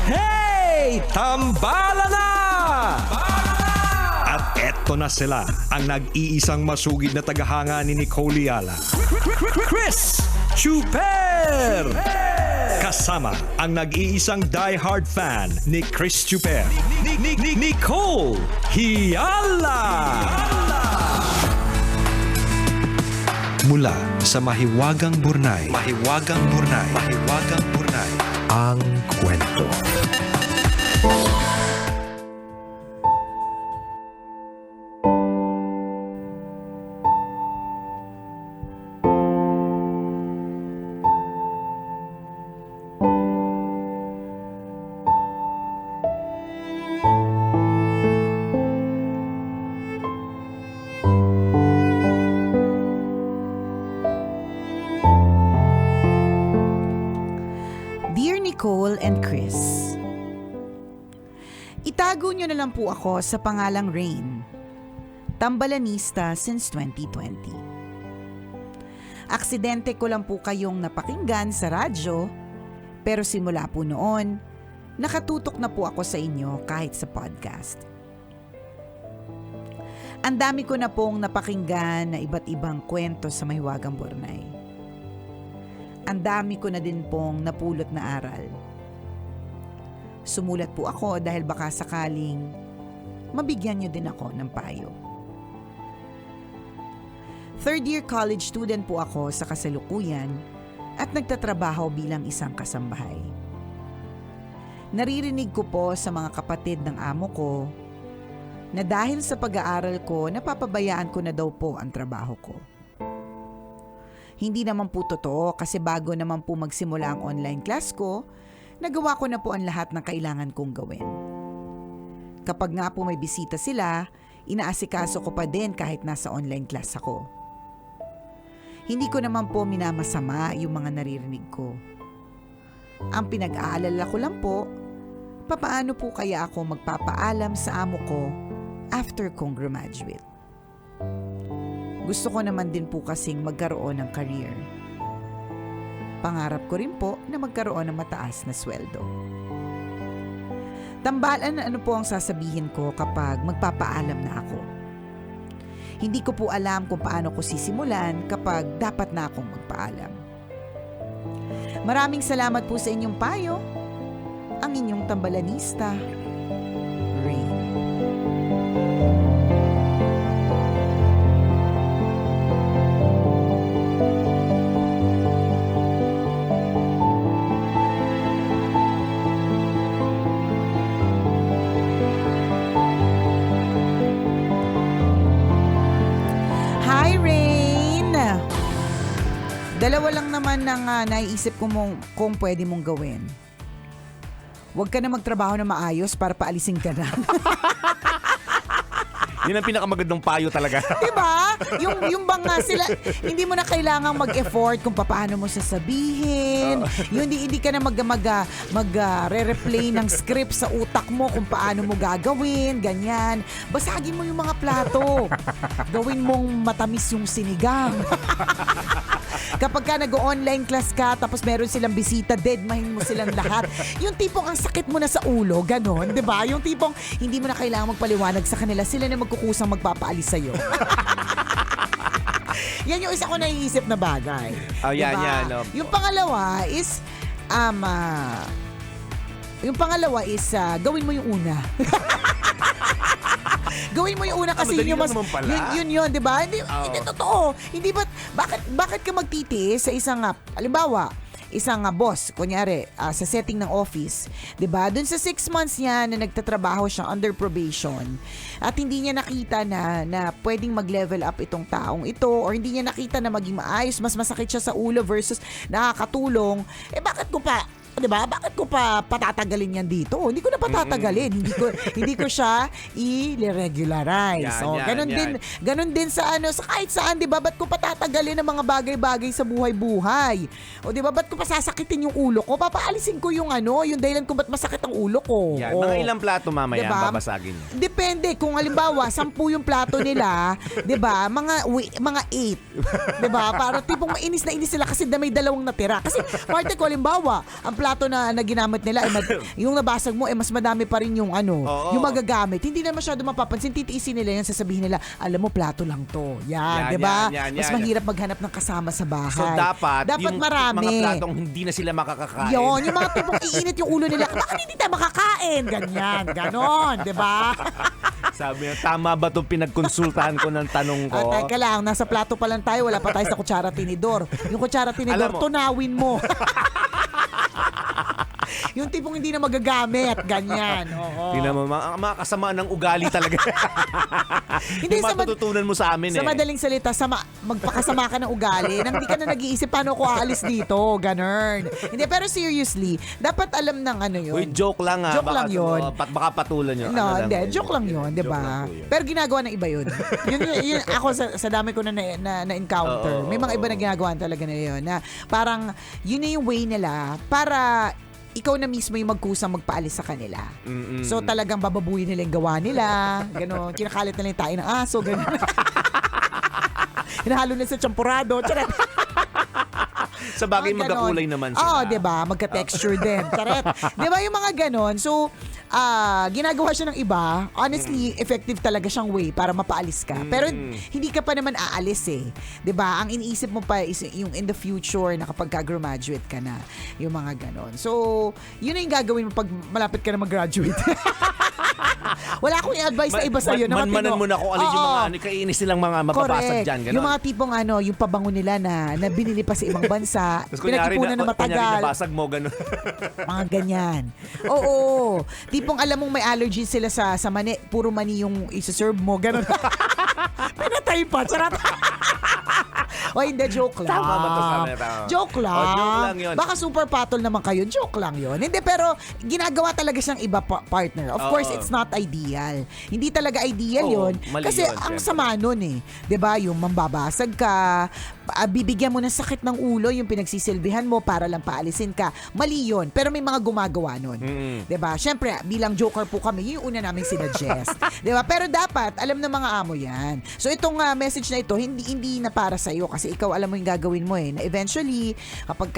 Hey! Tambala na! At eto na sila, ang nag-iisang masugid na tagahanga ni Nicole Yala. Chris Chuper! Kasama ang nag-iisang die-hard fan ni Chris Chuper. Nicole Yala! Mula sa Mahiwagang Burnay, ang kwento. Dear Nicole and Chris, itago nyo na lang po ako sa pangalang Rain, tambalanista since 2020. Aksidente ko lang po kayong napakinggan sa radyo, pero simula po noon, nakatutok na po ako sa inyo kahit sa podcast. Ang dami ko na pong napakinggan na iba't ibang kwento sa Mahiwagang Burnay. Ang dami ko na din pong napulot na aral. Sumulat po ako dahil baka sakaling mabigyan niyo din ako ng payo. Third year college student po ako sa kasalukuyan at nagtatrabaho bilang isang kasambahay. Naririnig ko po sa mga kapatid ng amo ko na dahil sa pag-aaral ko, napapabayaan ko na daw po ang trabaho ko. Hindi naman po totoo kasi bago naman po magsimula ang online class ko, nagawa ko na po ang lahat ng kailangan kong gawin. Kapag nga po may bisita sila, inaasikaso ko pa din kahit nasa online class ako. Hindi ko naman po minamasama yung mga naririnig ko. Ang pinag-aalala ko lang po, papaano po kaya ako magpapaalam sa amo ko after kong graduate. Gusto ko naman din po kasing magkaroon ng career. Pangarap ko rin po na magkaroon ng mataas na sweldo. Tambalan na ano po ang sasabihin ko kapag magpapaalam na ako. Hindi ko po alam kung paano ko sisimulan kapag dapat na akong magpaalam. Maraming salamat po sa inyong payo. Ang inyong tambalanista, Rain. Dalawa lang naman ng naiisip ko kung pwede mong gawin. Huwag ka na magtrabaho na maayos para paalisin ka na. Yun ang pinakamagandang payo talaga. Diba? Yung bang sila, hindi mo na kailangang mag-effort kung paano mo sasabihin. Yung hindi ka na re-replay ng script sa utak mo kung paano mo gagawin, ganyan. Basagin mo yung mga plato. Gawin mong matamis yung sinigang. Kapag ka nag-online class ka, tapos meron silang bisita, deadmahin mo silang lahat. Yung tipong ang sakit mo na sa ulo, ganon, di ba? Yung tipong hindi mo na kailangan magpaliwanag sa kanila, sila na magkukusang magpapaalis sa'yo. Yan yung isa ko naiisip na bagay. Oh, yan, diba? yan. No? Yung pangalawa is, gawin mo yung una. Gawin mo yung una kasi yun, yun, di ba? Hindi totoo. Hindi bakit ka magtitiis sa isang, halimbawa, isang boss, kunyari, sa setting ng office, di ba? Doon sa 6 months niya na nagtatrabaho siya under probation at hindi niya nakita na pwedeng mag-level up itong taong ito or hindi niya nakita na maging maayos, mas masakit siya sa ulo versus nakakatulong, bakit ko pa, diba? Bakit ko pa patatagalin yan dito? Hindi ko na patatagalin. Hindi ko siya i-regularize. Ganun din sa kahit saan, diba? Ba't ko patatagalin ang mga bagay-bagay sa buhay-buhay? O diba? Ba't ko pasasakitin yung ulo ko? Papaalisin ko yung yung dahilan kung ba't masakit ang ulo ko. Yan. Mga ilang plato mamaya diba? Babasagin niyo. Depende. Kung halimbawa, 10 yung plato nila, diba? Mga 8. Diba? Para tipong mainis na inis sila kasi may 2 natira. Kasi parte ko, halimbawa, ang plato na ginamit nila, yung nabasag mo, mas madami pa rin yung yung magagamit. Hindi na masyado mapapansin. Titiisin nila yan, sasabihin nila, alam mo, plato lang to. Yan, di ba? Mas mahirap maghanap ng kasama sa bahay. So dapat yung marami. mga platong hindi na sila makakakain. Yun, yung mga tipong iinit yung ulo nila. Bakit hindi tayo makakain? Ganyan, ganon, di ba? Sabi niya, tama ba itong pinagkonsultahan ko ng tanong ko? Teka lang, nasa plato pa lang tayo, wala pa tayo sa kutsara tinidor. Yung kutsara tinidor, tunawin mo. Yung tipong hindi na magagamit, ganyan. Tingnan mo, mga kasama ng ugali talaga. Hindi yung matututunan mo sa amin sa madaling salita, magpakasama ka ng ugali nang hindi ka na nag-iisip paano ako aalis dito, ganun. Hindi, pero seriously, dapat alam ng yun. Uy, joke lang Joke lang yun. Baka patulan nyo. No, hindi, joke lang yun, di ba? Pero ginagawa ng iba yun. yun ako sa dami ko na-encounter. May mga iba na ginagawa talaga na yun. Na parang, yun na yung way nila para ikaw na mismo yung magkusang magpaalis sa kanila. So talagang bababuyin nila yung gawa nila. Gano'n. Kinakalit nila yung tayo ng aso. Gano'n. Hinahalo nila sa champurado. Charet. Sa bagay magkakulay naman sila. Oo, diba? Magka-texture din. Charet. Diba yung mga gano'n? So, ginagawa siya ng iba. Honestly, effective talaga siyang way para mapaalis ka. Pero hindi ka pa naman aalis eh. 'Di ba? Ang iniisip mo pa is yung in the future na kapag ka-graduate ka na, yung mga ganon. So, yun na yung gagawin mo pag malapit ka na mag-graduate. Wala akong i-advise na iba sa'yo na matino. Manmanan mo na kung alin yung mga kainis nilang mga mapapasag dyan. Ganon. Yung mga tipong yung pabango nila na binili pa sa ibang bansa. Pinag-ipunan na matagal. Kunyari nabasag mo, gano'n. Mga ganyan. Oo. Tipong alam mong may allergy sila sa mani. Puro mani yung isa-serve mo. Gano'n. Pinatay pa. Charot. O hindi, joke lang. Tama ba ito sa amin? Joke lang. Joke lang yun. Baka super patol naman kayo. Joke lang yun. Hindi, pero ginagawa talaga siyang iba partner. Of course, it's not ideal. Hindi talaga ideal yun. Kasi yun, ang sama nun eh. 'Di ba? Yung mambabasag ka, bibigyan mo ng sakit ng ulo yung pinagsisilbihan mo para lang paalisin ka. Mali yun. Pero may mga gumagawa nun. 'Di ba? Siyempre, bilang joker po kami, yung una naming sinuggest. 'Di ba? Pero dapat, alam ng mga amo yan. So itong message na ito, hindi na para sa'yo kasi ikaw alam mo yung gagawin mo eh. Na eventually, kapag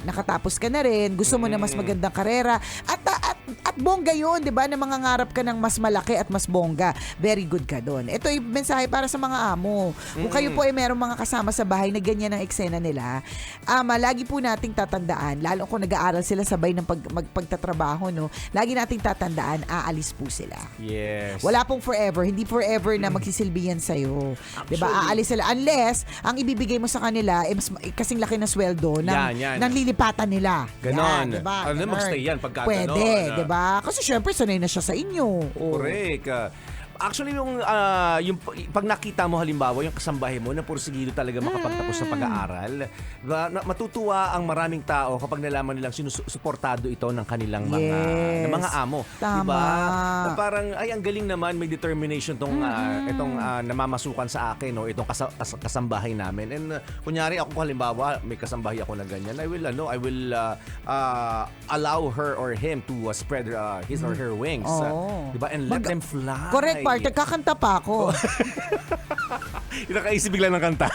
nakatapos ka na rin, gusto mo na mas magandang karera, at bongga yun, di ba? Na mangangarap ka ng mas malaki at mas bongga. Very good ka doon. Ito yung mensahe para sa mga amo. Kung kayo po ay merong mga kasama sa bahay na ganyan ang eksena nila, lagi po nating tatandaan, lalo kung nag-aaral sila sabay ng pagtatrabaho, no? Lagi nating tatandaan, aalis po sila. Yes. Wala pong forever. Hindi forever na magsisilbi yan sa'yo. Di ba? Aalis sila. Unless, ang ibibigay mo sa kanila, kasing laki ng sweldo ng lilipatan nila. Ganon. Yan, diba? Ano, magstay yan pagka pwede, ganon. diba? Kasi syempre, sanay na siya sa inyo. Correct. Actually, yung pag nakita mo halimbawa yung kasambahay mo na porsigido talaga makapagtapos sa pag-aaral, matutuwa ang maraming tao kapag nalaman nilang sinusuportado ito ng kanilang mga amo. Tama. Diba? Na parang, ay, ang galing naman, may determination itong namamasukan sa akin, no? Itong kasambahay namin. And kunyari, ako halimbawa, may kasambahay ako na ganyan, I will allow her or him to spread his or her wings. Diba? And let them fly. Correct, partner. Kakanta pa ako. Nakaisip bigla ng kanta.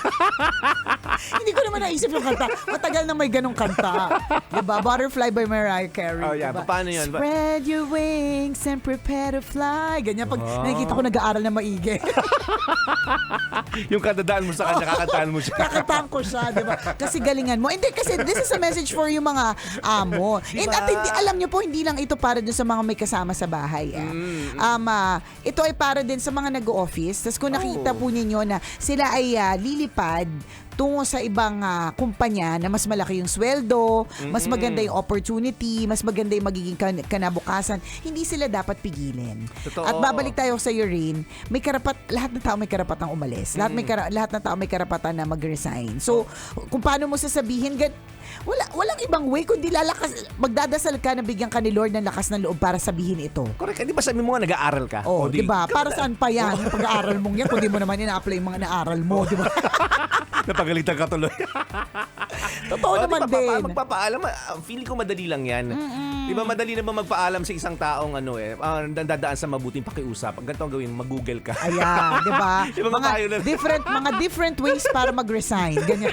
Hindi ko naman naisip yung kanta. Matagal na may ganong kanta. Diba? Butterfly by Mariah Carey. Oh, yeah. Diba? Paano yun? Spread your wings and prepare to fly. Ganyan. Pag nakikita ko nag-aaral na maigi. Yung kadadaan mo sa kanya, kakantaan mo siya. Kakantaan ko siya, diba? Kasi galingan mo. Hindi, kasi this is a message for yung mga amo. Diba? At alam nyo po, hindi lang ito para dun sa mga may kasama sa bahay. Ito ay para din sa mga nag-office. Tapos kung nakita po ninyo na sila ay lilipad tungo sa ibang kumpanya na mas malaki yung sweldo, mas maganda yung opportunity, mas maganda yung magiging kanabukasan, hindi sila dapat pigilin. Totoo. At babalik tayo sa Erin, lahat ng tao may karapatang umalis. Lahat ng tao may karapatan na mag-resign. So, kung paano mo sasabihin, walang ibang way kundi magdadasal ka na bigyan ka ni Lord ng lakas ng loob para sabihin ito. Correct. Di ba sabi mo nga nag-aaral ka? Di ba? Para saan pa yan? Yung pag-aaral mong yan, kung di mo naman ina-apply yung mga na-aral mo, di ba? Napagalitan ka tuloy. Totoo naman din. Magpapaalam, feeling ko madali lang yan. Di ba madali na ba magpaalam sa isang taong dadaan sa mabuting pakiusap? Ang ganito ang gawin, mag-google ka. Ayan, di ba? Diba Mga different ways para mag-resign. Ganyan.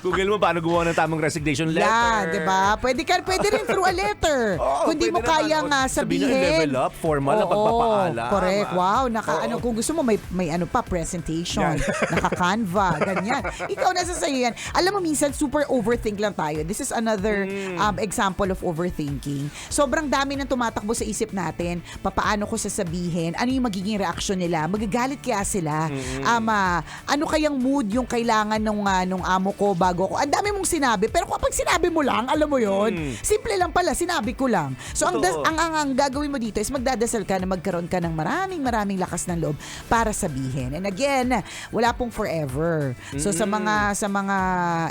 Google mo paano gumawa ng tamang resignation letter. Yeah, di ba? Pwede rin through a letter. Oo, Kung di mo pwede naman. kayang Sabihin nyo, sabihin. level up, formal na pagpapaalam. Correct. Wow, Oo. kung gusto mo may ano pa, presentation, naka-Canva, ganyan. Ikaw nasa sa'yo yan. Alam mo, minsan super overthink lang tayo. This is another example of overthinking. Sobrang dami nang tumatakbo sa isip natin. Papaano ko sasabihin? Ano yung magiging reaksyon nila? Magagalit kaya sila? Ano kayang mood yung kailangan nung amo ko bago ko? Ang dami mong sinabi, pero kapag sinabi mo lang, alam mo yon, simple lang pala, sinabi ko lang. So Totoo. ang gagawin mo dito is magdadasal ka na magkaroon ka ng maraming lakas ng loob para sabihin. And again, wala pong forever. So sa mga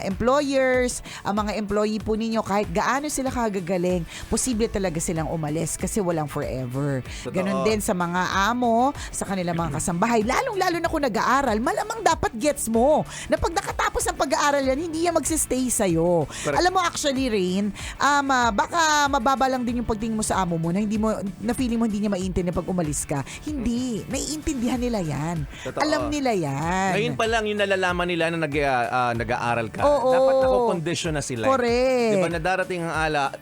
employers, ang mga employee po ninyo, kahit gaano sila kagagaling, posible talaga silang umalis kasi walang forever. Totoo. Ganon din sa mga amo, sa kanilang mga kasambahay. Lalong-lalo na kung nag-aaral, malamang dapat gets mo na pag nakatapos ang pag-aaral yan, hindi yan magsistay sa'yo. Correct. Alam mo, actually, Rain, baka mababa lang din yung pagtingin mo sa amo mo na feeling mo hindi niya maiintindihan pag umalis ka. Hindi. Naiintindihan nila yan. Totoo. Alam nila yan. Ngayon pa lang yung nalalaman nila na nag-aaral ka. Oo. Dapat nakokondisyon na sila. Correct. Diba na darating ang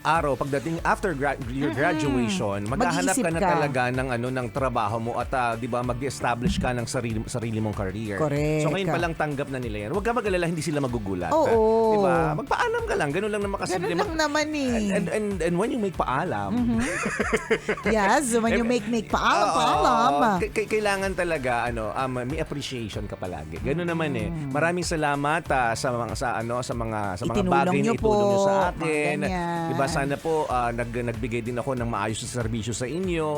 araw, pagdating after your graduation, maghahanap Mag-iisip ka na ka. talaga ng trabaho mo at diba mag-establish ka ng sarili mong career. Correct. So ngayon pa lang tanggap na nila yan. Huwag ka mag-alala, hindi sila magugulat. Oo. Diba? Magpaalam ka lang. Ganun lang naman kasi. Ganun lang naman eh. And when you make paalam, Yes, when you make paalam. Kailangan talaga may appreciation ka palagi. Ganoon naman eh. Maraming salamat sa mga Itinulong bagay na niyo po, itulong niyo sa akin. mga ganyan. Diba sana po nagbigay din ako ng maayos na serbisyo sa inyo.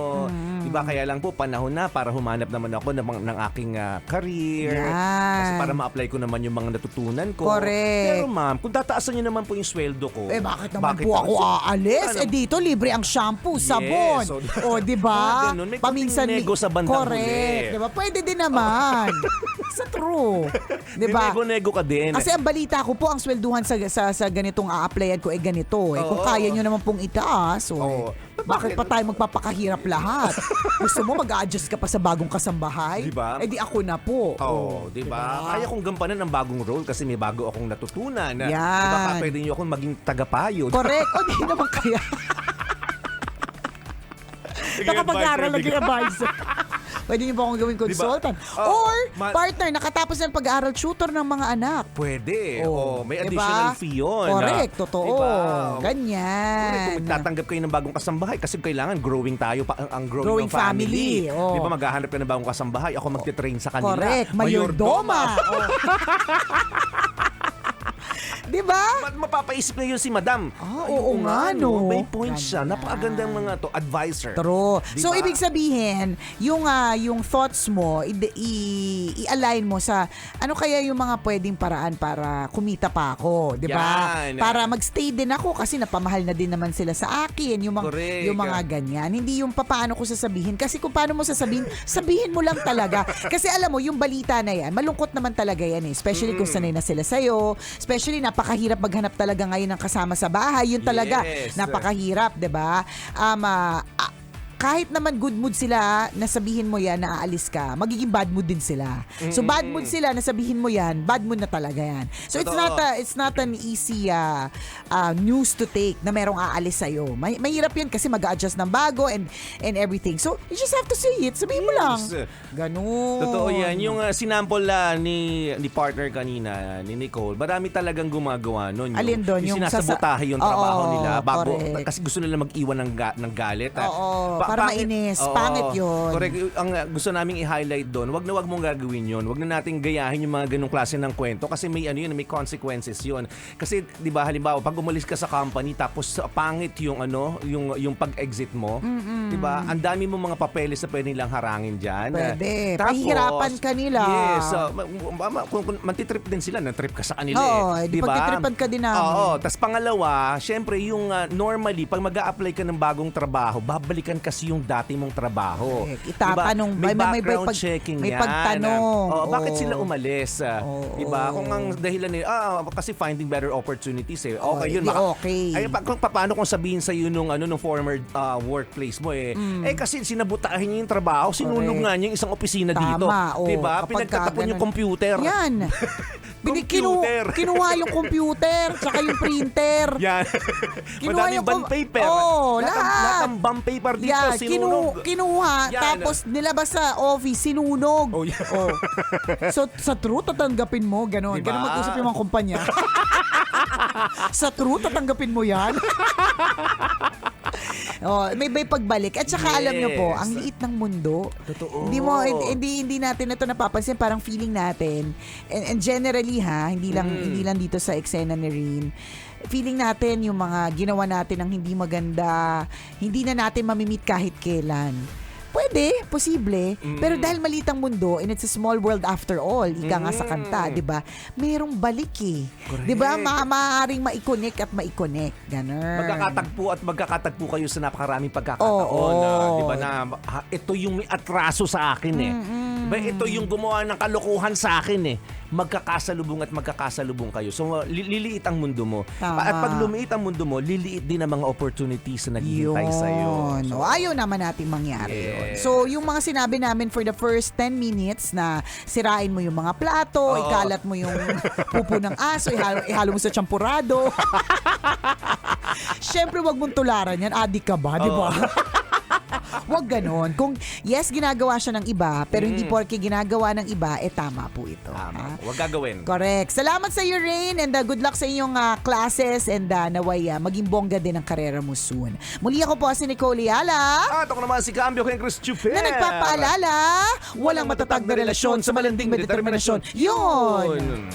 Diba kaya lang po panahon na para humanap naman ako ng aking career. Yan. Kasi para ma-apply ko naman yung mga natutunan ko. Correct. Pero ma'am, kung tataasan niyo naman po yung sweldo ko. Bakit naman po ako aalis? Dito libre ang shampoo, sabon. So, di ba? ganun. May konting nego sa bandang correct. huli. Di ba? Pwede din naman. Sa true. Di ba? Nego ka din. Kasi ang balita ko po, ang swelduhan sa ganitong a-applyan ko ganito. Kung Oo. kaya nyo naman pong itaas, Oo. bakit pa tayo magpapakahirap lahat? Gusto mo mag-adjust ka pa sa bagong kasambahay? Diba? Di ako na po. Oo, di ba? Kaya kong gampanan ang bagong role kasi may bago akong natutunan. Yan. Baka pwede niyo akong maging tagapayo. Correct. O di naman kaya. Nakapag-aral naging advisor. Pwede niyo ba akong gawing consultant? Diba? Or, partner, nakatapos ng pag-aaral, tutor ng mga anak. Pwede. Oh, May diba? additional fee yun. Correct, totoo. Diba? Ganyan. Correct, kung magtatanggap kayo ng bagong kasambahay kasi kailangan growing tayo, ang Growing growing, ng family. family, oh. Di ba maghahanap ka ng bagong kasambahay, ako magte-train sa kanila. Correct. Mayordoma. Oh. Di ba? Mapapaisip na yun si madam. Oo nga, no. May point siya. Ganyan. Napakagandang mga to. Advisor. True. Diba? So, ibig sabihin, yung thoughts mo, i-align mo sa ano kaya yung mga pwedeng paraan para kumita pa ako, di ba? Yan. Para magstay din ako kasi napamahal na din naman sila sa akin, Correct. yung mga ganyan. Hindi yung paano ko sasabihin. Kasi kung paano mo sasabihin, sabihin mo lang talaga. Kasi alam mo, yung balita na yan, malungkot naman talaga yan eh. Especially kung sanay na sila sa'yo. Especially napakahirap maghanap talaga ngayon ng kasama sa bahay. Yun talaga, Yes. napakahirap, 'di ba? Kahit naman good mood sila, nasabihin mo yan na aalis ka, magiging bad mood din sila. So bad mood sila, nasabihin mo yan, bad mood na talaga yan. So it's not an easy news to take na merong aalis sa'yo. Mahirap yan kasi mag-a-adjust ng bago and everything. So you just have to say it. Sabihin mo lang. Ganun. Totoo yan. Yung sinample ni partner kanina, ni Nicole, marami talagang gumagawa nun. Alin doon? Yung Yung sinasabotahe yung trabaho Oo, nila bago, correct. kasi gusto nila mag-iwan ng galit. Oo, para mainis. Pangit yun. Correct. Ang gusto naming i-highlight doon, wag mong gagawin yun. Wag na nating gayahin yung mga ganung klase ng kwento kasi may may consequences yun. Kasi 'di ba halimbawa pag umalis ka sa company tapos pangit yung yung pag-exit mo, 'di ba? Ang dami mo mga papeles na pwede nilang harangin diyan. Pwede. Tapos, Pahihirapan ka nila. Yes. Kung mantitrip din sila, na-trip ka sa kanila Oo, eh. di Diba? pagtitripan ka din namin. Oo. Tapos pangalawa, syempre yung normally, pag mag-a-apply ka ng bagong trabaho, babalikan ka kasi yung dati mong trabaho. Correct. Itatanong, Diba? May may background pag- checking may yan. pagtanong. Bakit Oo. sila umalis? Oo. Diba? Kung ang dahilan nila, kasi finding better opportunities eh. Oo, Okay, yun. di okay. Ay, paano kung sabihin sa'yo nung former workplace mo kasi sinabutahin niya yung trabaho, sinunog nga niya yung isang opisina dito. Oo. Diba? Kapag Pinagtatapon yung ganun. computer. Yan. Computer. Kinuha yung computer, tsaka yung printer. Yan. Kinuha Madaming yung bond paper. Oo, lahat lahat. ng bond paper dito, Yan, sinunog. kinuha, Yan. tapos nilabas sa office, sinunog. Oh, yeah. So, sa true, tatanggapin mo, ganon. Diba? Ganon mag-usap yung mga kumpanya. Sa true, tatanggapin mo yan. May pagbalik. At saka alam nyo po, ang liit ng mundo. Totoo. Hindi natin ito napapansin, parang feeling natin. And generally hindi lang dito sa eksena ni Rin. Feeling natin yung mga ginawa natin ng hindi maganda, hindi na natin mamimit kahit kailan. Pwede, posible. Pero dahil maliit ang mundo and it's a small world after all, ika nga sa kanta, 'di ba? Merong balik eh. 'Di ba? Maaaring ma-connect at ma-connect. Ganun. Magkakatagpo kayo sa napakaraming pagkakataon. 'Di ba na ito yung may atraso sa akin eh. Diba, ito yung gumawa ng kalokohan sa akin eh. Magkakasalubong kayo. So liliit ang mundo mo. Tama. At pag lumiit ang mundo mo, liliit din ang mga opportunities na naghihintay sa iyo. So, Ayaw naman nating mangyari Yeah. yun. So, yung mga sinabi namin for the first 10 minutes na sirain mo yung mga plato, ikalat mo yung pupo ng aso, ihalo mo sa champurado. Siyempre, wag mong tularan yan. Adik ka ba, di ba? Wag ganon. Kung yes, ginagawa siya ng iba, pero hindi porke ginagawa ng iba, tama po ito. tama. Huwag gagawin. Correct. Salamat sa iyo, Rain, and good luck sa inyong classes and naway maging bongga din ang karera mo soon. Muli ako po si Nicole Yala At ako naman si Cambio kay Chris Chuper. na nagpapaalala, walang matatag na relasyon sa malanding may determinasyon. Yun!